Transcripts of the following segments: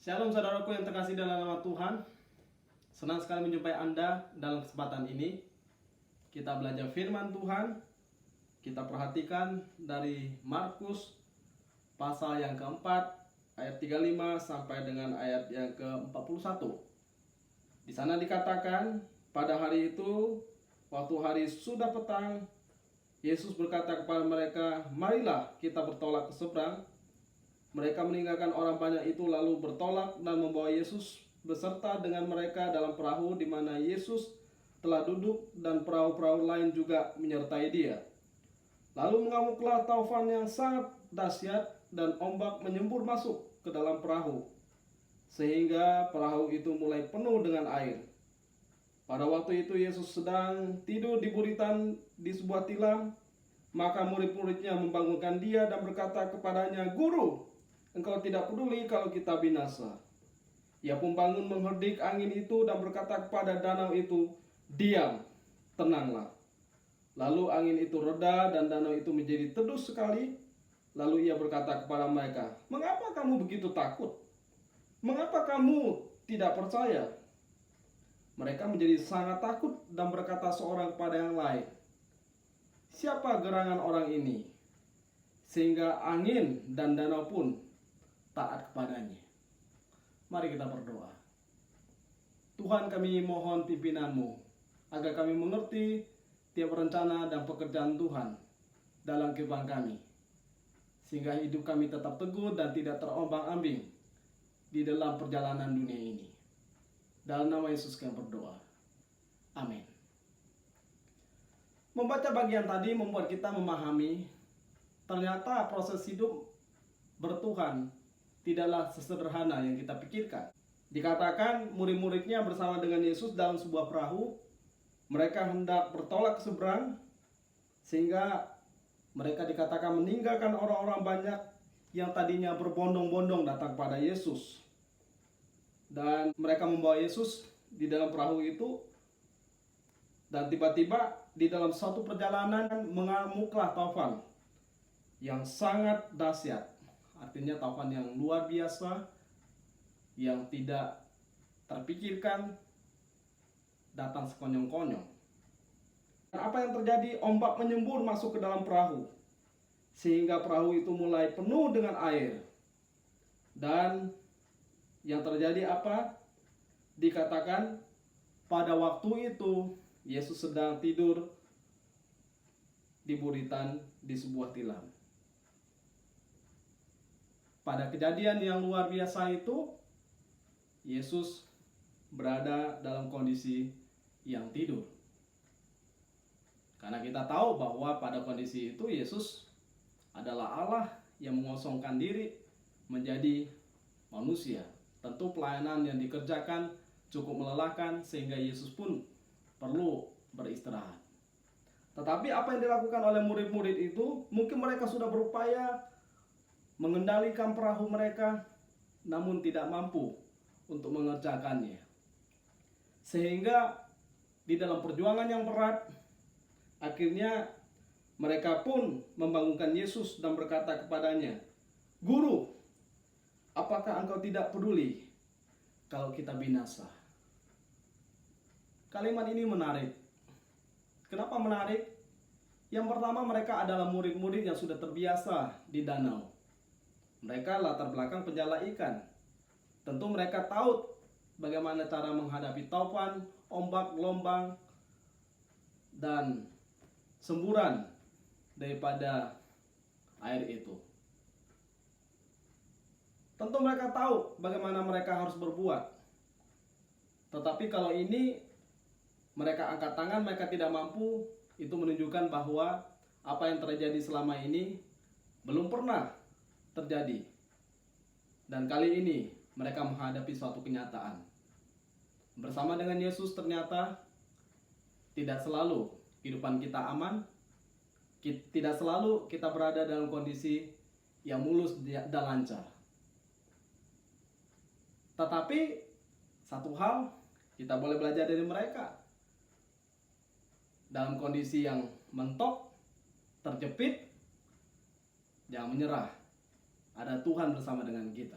Shalom saudaraku yang terkasih dalam nama Tuhan. Senang sekali menjumpai Anda dalam kesempatan ini. Kita belajar firman Tuhan. Kita perhatikan dari Markus pasal yang keempat ayat 35 sampai dengan ayat yang ke-41. Di sana dikatakan, pada hari itu, waktu hari sudah petang, Yesus berkata kepada mereka, "Marilah kita bertolak ke seberang." Mereka meninggalkan orang banyak itu lalu bertolak dan membawa Yesus beserta dengan mereka dalam perahu di mana Yesus telah duduk, dan perahu-perahu lain juga menyertai dia. Lalu mengamuklah taufan yang sangat dahsyat dan ombak menyembur masuk ke dalam perahu, sehingga perahu itu mulai penuh dengan air. Pada waktu itu Yesus sedang tidur di buritan di sebuah tilam. Maka murid-muridnya membangunkan dia dan berkata kepadanya, "Guru, Engkau tidak peduli kalau kita binasa." Ia pun bangun mengherdik angin itu dan berkata kepada danau itu, "Diam, tenanglah." Lalu angin itu reda dan danau itu menjadi teduh sekali. Lalu ia berkata kepada mereka, "Mengapa kamu begitu takut? Mengapa kamu tidak percaya?" Mereka menjadi sangat takut dan berkata seorang kepada yang lain, "Siapa gerangan orang ini, sehingga angin dan danau pun taat kepadanya?" Mari kita berdoa. Tuhan, kami mohon pimpinan-Mu agar kami mengerti tiap rencana dan pekerjaan Tuhan dalam kehidupan kami, sehingga hidup kami tetap teguh dan tidak terombang-ambing di dalam perjalanan dunia ini. Dalam nama Yesus kami berdoa. Amin. Membaca bagian tadi membuat kita memahami ternyata proses hidup bertuhan tidaklah sesederhana yang kita pikirkan. Dikatakan murid-muridnya bersama dengan Yesus dalam sebuah perahu. Mereka hendak bertolak ke seberang, sehingga mereka dikatakan meninggalkan orang-orang banyak yang tadinya berbondong-bondong datang kepada Yesus. Dan mereka membawa Yesus di dalam perahu itu. Dan tiba-tiba di dalam suatu perjalanan mengamuklah taufan yang sangat dahsyat. Artinya taufan yang luar biasa, yang tidak terpikirkan, datang sekonyong-konyong. Dan apa yang terjadi? Ombak menyembur masuk ke dalam perahu, sehingga perahu itu mulai penuh dengan air. Dan yang terjadi apa? Dikatakan pada waktu itu Yesus sedang tidur di buritan di sebuah tilam. Pada kejadian yang luar biasa itu, Yesus berada dalam kondisi yang tidur. Karena kita tahu bahwa pada kondisi itu Yesus adalah Allah yang mengosongkan diri menjadi manusia. Tentu pelayanan yang dikerjakan cukup melelahkan sehingga Yesus pun perlu beristirahat. Tetapi apa yang dilakukan oleh murid-murid itu, mungkin mereka sudah berupaya mengendalikan perahu mereka, namun tidak mampu untuk mengerjakannya. Sehingga di dalam perjuangan yang berat, akhirnya mereka pun membangunkan Yesus dan berkata kepadanya, "Guru, apakah Engkau tidak peduli kalau kita binasa?" Kalimat ini menarik. Kenapa menarik? Yang pertama, mereka adalah murid-murid yang sudah terbiasa di danau. Mereka latar belakang penjala ikan. Tentu mereka tahu bagaimana cara menghadapi taufan, ombak, gelombang, dan semburan daripada air itu. Tentu mereka tahu bagaimana mereka harus berbuat. Tetapi kalau ini mereka angkat tangan, mereka tidak mampu, itu menunjukkan bahwa apa yang terjadi selama ini belum pernah terjadi. Dan kali ini mereka menghadapi suatu kenyataan. Bersama dengan Yesus ternyata tidak selalu kehidupan kita aman, tidak selalu kita berada dalam kondisi yang mulus dan lancar. Tetapi satu hal kita boleh belajar dari mereka. Dalam kondisi yang mentok, terjepit, jangan menyerah. Ada Tuhan bersama dengan kita.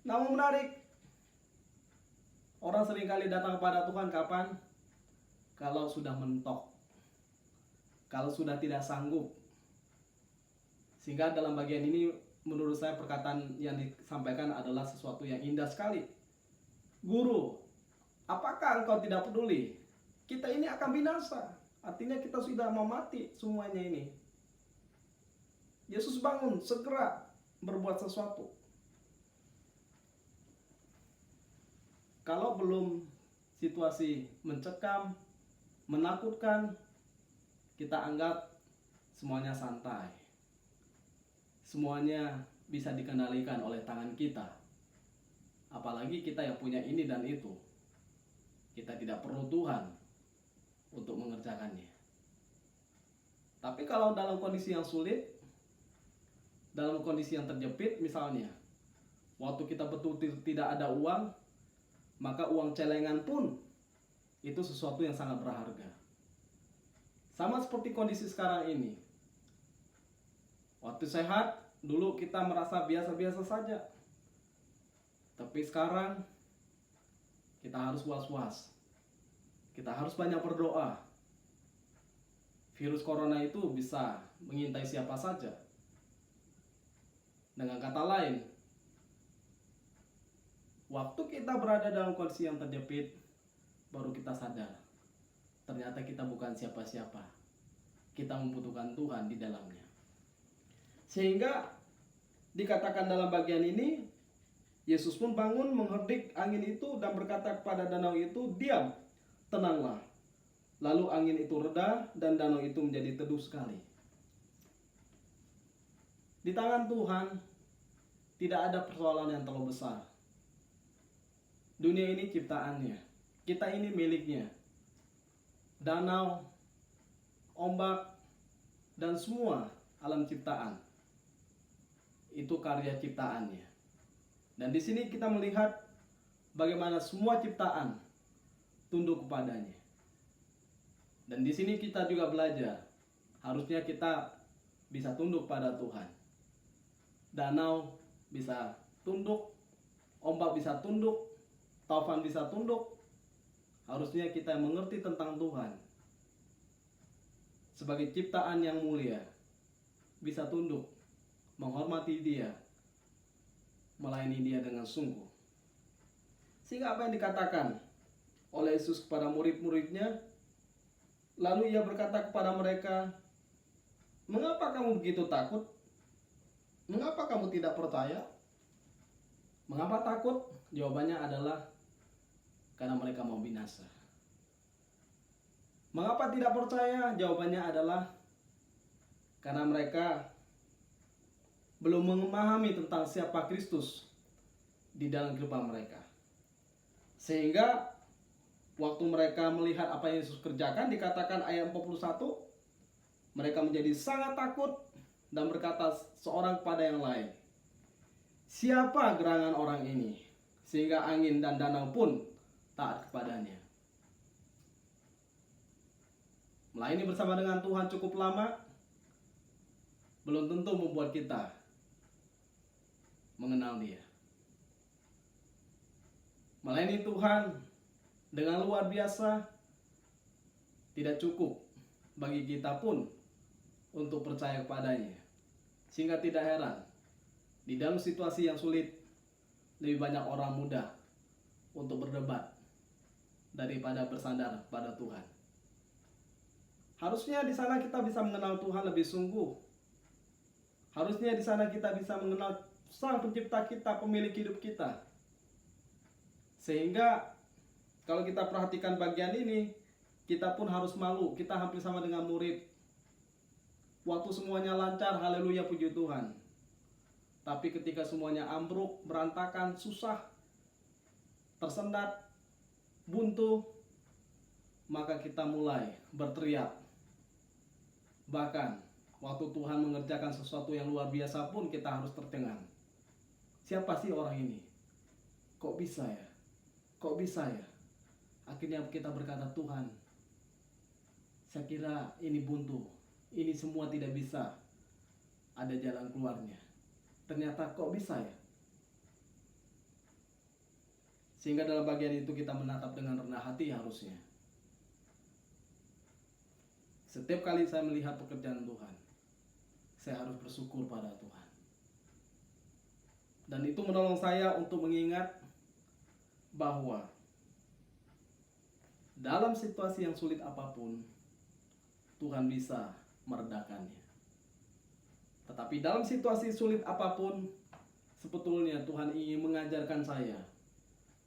Namun menarik, orang seringkali datang kepada Tuhan kapan? Kalau sudah mentok, kalau sudah tidak sanggup. Sehingga dalam bagian ini menurut saya perkataan yang disampaikan adalah sesuatu yang indah sekali. Guru, apakah engkau tidak peduli? Kita ini akan binasa. Artinya kita sudah mau mati semuanya ini. Yesus bangun, segera berbuat sesuatu. Kalau belum situasi mencekam, menakutkan, kita anggap semuanya santai. Semuanya bisa dikendalikan oleh tangan kita. Apalagi kita yang punya ini dan itu. Kita tidak perlu Tuhan untuk mengerjakannya. Tapi kalau dalam kondisi yang sulit, dalam kondisi yang terjepit misalnya, waktu kita betul tidak ada uang, maka uang celengan pun itu sesuatu yang sangat berharga. Sama seperti kondisi sekarang ini. Waktu sehat, dulu kita merasa biasa-biasa saja. Tapi sekarang kita harus was-was. Kita harus banyak berdoa. Virus corona itu bisa mengintai siapa saja. Dengan kata lain, waktu kita berada dalam kondisi yang terjepit, baru kita sadar, ternyata kita bukan siapa-siapa. Kita membutuhkan Tuhan di dalamnya. Sehingga dikatakan dalam bagian ini, Yesus pun bangun mengherdik angin itu dan berkata kepada danau itu, diam, tenanglah. Lalu angin itu reda dan danau itu menjadi teduh sekali. Di tangan Tuhan tidak ada persoalan yang terlalu besar. Dunia ini ciptaannya, kita ini miliknya. Danau, ombak, dan semua alam ciptaan itu karya ciptaannya. Dan di sini kita melihat bagaimana semua ciptaan tunduk kepadanya. Dan di sini kita juga belajar, harusnya kita bisa tunduk pada Tuhan. Danau bisa tunduk, ombak bisa tunduk, taufan bisa tunduk. Harusnya kita mengerti tentang Tuhan sebagai ciptaan yang mulia, bisa tunduk, menghormati Dia, melayani Dia dengan sungguh. Sehingga apa yang dikatakan oleh Yesus kepada murid-muridnya, lalu Ia berkata kepada mereka, mengapa kamu begitu takut? Mengapa kamu tidak percaya? Mengapa takut? Jawabannya adalah karena mereka mau binasa. Mengapa tidak percaya? Jawabannya adalah karena mereka belum memahami tentang siapa Kristus di dalam kehidupan mereka. Sehingga waktu mereka melihat apa yang Yesus kerjakan, dikatakan ayat 41, mereka menjadi sangat takut dan berkata seorang kepada yang lain, siapa gerangan orang ini sehingga angin dan danau pun taat kepadanya. Melayani bersama dengan Tuhan cukup lama belum tentu membuat kita mengenal Dia. Melayani Tuhan dengan luar biasa tidak cukup bagi kita pun untuk percaya kepadanya. Sehingga tidak heran, di dalam situasi yang sulit, lebih banyak orang mudah untuk berdebat daripada bersandar pada Tuhan. Harusnya di sana kita bisa mengenal Tuhan lebih sungguh. Harusnya di sana kita bisa mengenal Sang Pencipta kita, pemilik hidup kita. Sehingga kalau kita perhatikan bagian ini, kita pun harus malu. Kita hampir sama dengan murid. Waktu semuanya lancar, haleluya, puji Tuhan. Tapi ketika semuanya ambruk, berantakan, susah, tersendat, buntu, maka kita mulai berteriak. Bahkan waktu Tuhan mengerjakan sesuatu yang luar biasa pun kita harus tercengang. Siapa sih orang ini? Kok bisa ya? Kok bisa ya? Akhirnya kita berkata, Tuhan, saya kira ini buntu. Ini semua tidak bisa ada jalan keluarnya. Ternyata kok bisa ya? Sehingga dalam bagian itu kita menatap dengan rendah hati harusnya. Setiap kali saya melihat pekerjaan Tuhan, saya harus bersyukur pada Tuhan. Dan itu menolong saya untuk mengingat bahwa dalam situasi yang sulit apapun, Tuhan bisa meredakannya. Tetapi dalam situasi sulit apapun, sebetulnya Tuhan ingin mengajarkan saya,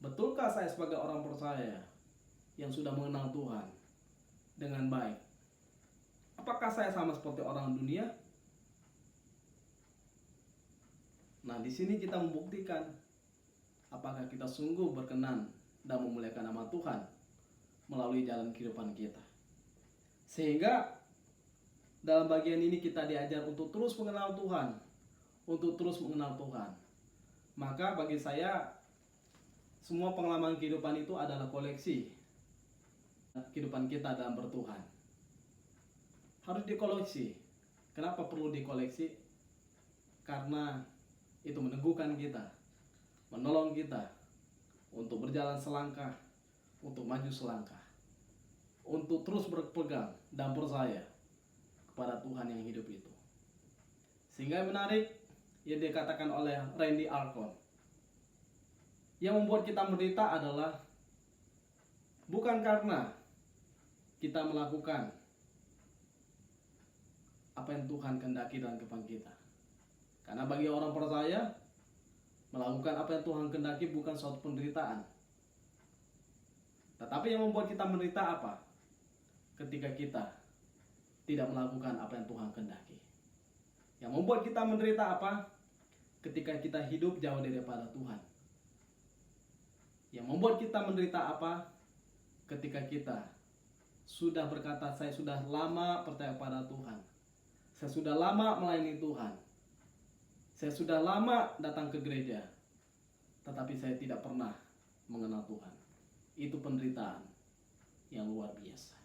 betulkah saya sebagai orang percaya yang sudah mengenal Tuhan dengan baik? Apakah saya sama seperti orang dunia? Nah, di sini kita membuktikan apakah kita sungguh berkenan dan memuliakan nama Tuhan melalui jalan kehidupan kita. Sehingga dalam bagian ini kita diajar untuk terus mengenal Tuhan, untuk terus mengenal Tuhan. Maka bagi saya, semua pengalaman kehidupan itu adalah koleksi kehidupan kita dalam bertuhan. Harus dikoleksi. Kenapa perlu dikoleksi? Karena itu meneguhkan kita, menolong kita untuk berjalan selangkah, untuk maju selangkah, untuk terus berpegang dan percaya kepada Tuhan yang hidup itu. Sehingga menarik yang dikatakan oleh Randy Alcorn, yang membuat kita menderita adalah bukan karena kita melakukan apa yang Tuhan kehendaki dalam kehidupan kita. Karena bagi orang percaya, melakukan apa yang Tuhan kehendaki bukan suatu penderitaan. Tetapi yang membuat kita menderita apa? Ketika kita tidak melakukan apa yang Tuhan kehendaki. Yang membuat kita menderita apa? Ketika kita hidup jauh daripada Tuhan. Yang membuat kita menderita apa? Ketika kita sudah berkata, saya sudah lama percaya pada Tuhan, saya sudah lama melayani Tuhan, saya sudah lama datang ke gereja, tetapi saya tidak pernah mengenal Tuhan. Itu penderitaan yang luar biasa.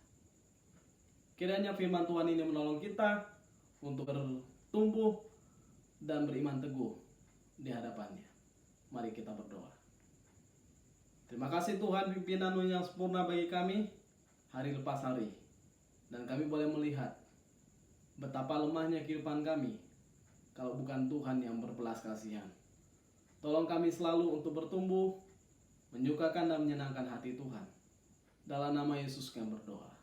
Kiranya firman Tuhan ini menolong kita untuk bertumbuh dan beriman teguh di hadapannya. Mari kita berdoa. Terima kasih Tuhan, pimpinan-Mu yang sempurna bagi kami hari lepas hari. Dan kami boleh melihat betapa lemahnya kehidupan kami kalau bukan Tuhan yang berbelas kasihan. Tolong kami selalu untuk bertumbuh, menyukakan dan menyenangkan hati Tuhan. Dalam nama Yesus kami berdoa.